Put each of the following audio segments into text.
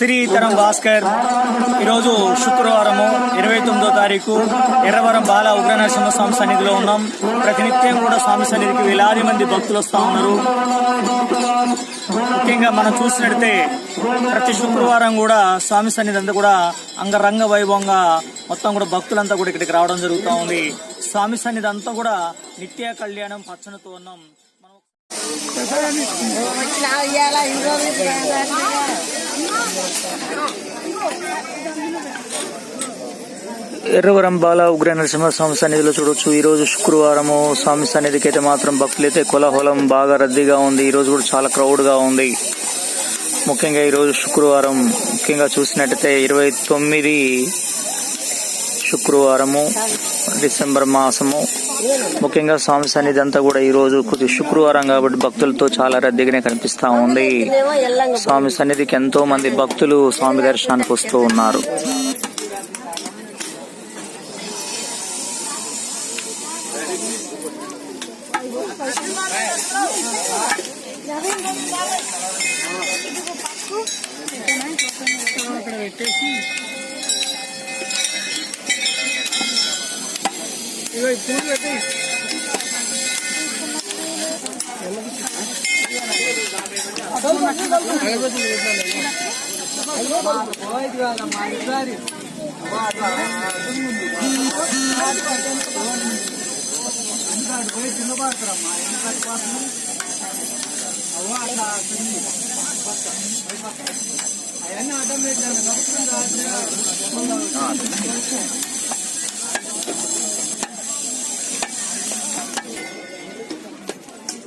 శ్రీతరం భాస్కర్. ఈరోజు శుక్రవారము 29వ తారీఖు ఎర్రవరం బాల ఉగ్రనరసింహస్వామి సన్నిధిలో ఉన్నాం. ప్రతినిత్యం కూడా స్వామి సన్నిధికి వేలాది మంది భక్తులు వస్తూ ఉన్నారు. ముఖ్యంగా మనం చూసినట్టే ప్రతి శుక్రవారం కూడా స్వామి సన్నిధి అంతా కూడా అంగరంగ వైభవంగా మొత్తం కూడా భక్తులంతా కూడా ఇక్కడికి రావడం జరుగుతూ ఉంది. స్వామి సన్నిధి అంతా కూడా నిత్య కళ్యాణం పచ్చనితో ఉన్నాం. ఎర్రవరం బాల ఉగ్ర నరసింహస్వామి సన్నిధిలో చూడొచ్చు. ఈ రోజు శుక్రవారము స్వామి సన్నిధికి అయితే మాత్రం భక్తులైతే కోలాహలం బాగా రద్దీగా ఉంది. ఈ రోజు కూడా చాలా క్రౌడ్ గా ఉంది. ముఖ్యంగా ఈ రోజు శుక్రవారం ముఖ్యంగా చూసినట్టయితే 29 శుక్రవారము డిసెంబర్ మాసము. ముఖ్యంగా స్వామి సన్నిధి అంతా కూడా ఈ రోజు శుక్రవారం కాబట్టి భక్తులతో చాలా రద్దీగానే కనిపిస్తా ఉంది. స్వామి సన్నిధికి ఎంతో మంది భక్తులు స్వామి దర్శనానికి వస్తూ ఉన్నారు.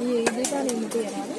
ये देखा नहीं मुझे यार